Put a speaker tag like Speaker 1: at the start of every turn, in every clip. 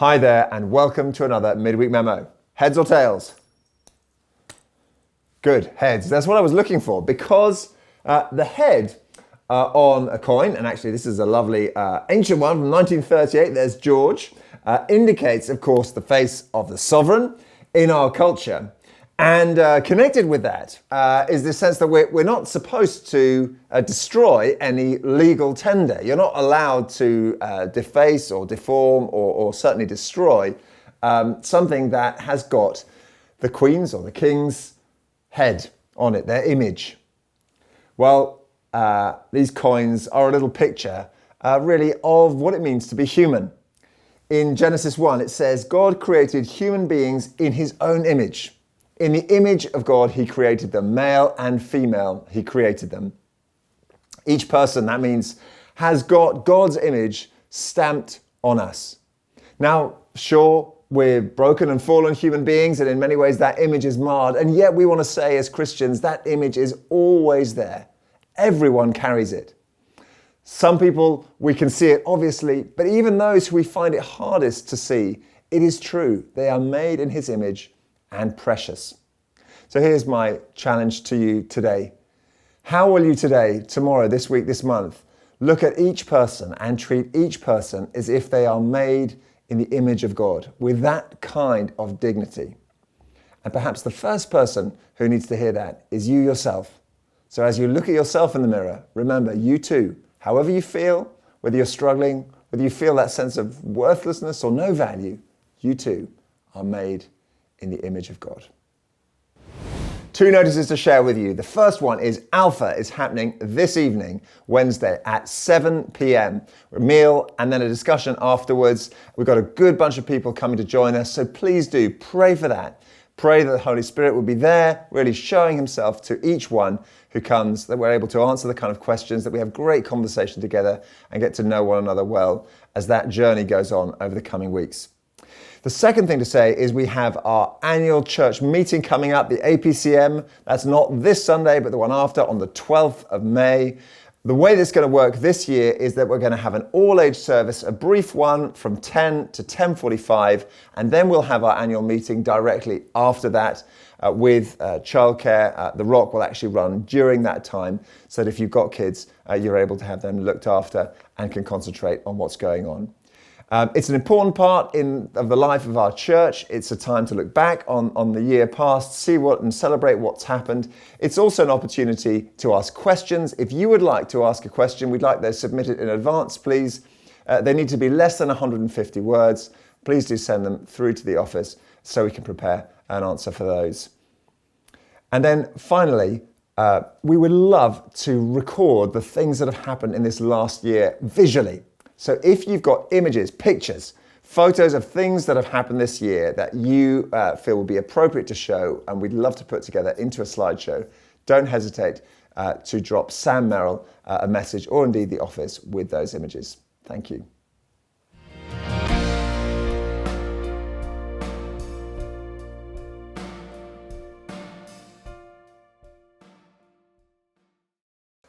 Speaker 1: Hi there and welcome to another Midweek Memo. Heads or tails? Good, heads. That's what I was looking for because the head on a coin, and actually this is a lovely ancient one from 1938, there's George, indicates of course the face of the sovereign in our culture. And connected with that is the sense that we're not supposed to destroy any legal tender. You're not allowed to deface or deform or certainly destroy something that has got the Queen's or the King's head on it, their image. Well, these coins are a little picture really of what it means to be human. In Genesis 1, it says, God created human beings in his own image. In the image of God, he created them, male and female, he created them. Each person, that means, has got God's image stamped on us. Now, sure, we're broken and fallen human beings, and in many ways that image is marred, and yet we want to say as Christians, that image is always there. Everyone carries it. Some people, we can see it obviously, but even those who we find it hardest to see, it is true. They are made in his image and precious. So here's my challenge to you today. How will you today, tomorrow, this week, this month, look at each person and treat each person as if they are made in the image of God with that kind of dignity? And perhaps the first person who needs to hear that is you yourself. So as you look at yourself in the mirror, remember you too, however you feel, whether you're struggling, whether you feel that sense of worthlessness or no value, you too are made in the image of God. Two notices to share with you. The first one is Alpha is happening this evening, Wednesday at 7 p.m. A meal and then a discussion afterwards. We've got a good bunch of people coming to join us, so please do pray for that. Pray that the Holy Spirit will be there, really showing himself to each one who comes, that we're able to answer the kind of questions, that we have great conversation together and get to know one another well as that journey goes on over the coming weeks. The second thing to say is we have our annual church meeting coming up, the APCM. That's not this Sunday, but the one after on the 12th of May. The way this is going to work this year is that we're going to have an all-age service, a brief one from 10 to 10:45, and then we'll have our annual meeting directly after that with childcare. The Rock will actually run during that time, so that if you've got kids, you're able to have them looked after and can concentrate on what's going on. It's an important part of the life of our church. It's a time to look back on the year past, see what and celebrate what's happened. It's also an opportunity to ask questions. If you would like to ask a question, we'd like those submitted in advance, please. They need to be less than 150 words. Please do send them through to the office so we can prepare an answer for those. And then finally, we would love to record the things that have happened in this last year visually. So if you've got images, pictures, photos of things that have happened this year that you feel would be appropriate to show and we'd love to put together into a slideshow, don't hesitate to drop Sam Merrill a message or indeed the office with those images. Thank you.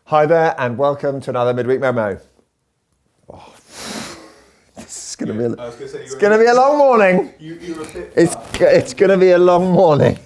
Speaker 1: Hi there and welcome to another Midweek Memo. It's going to be a long morning. It's going to be a long morning.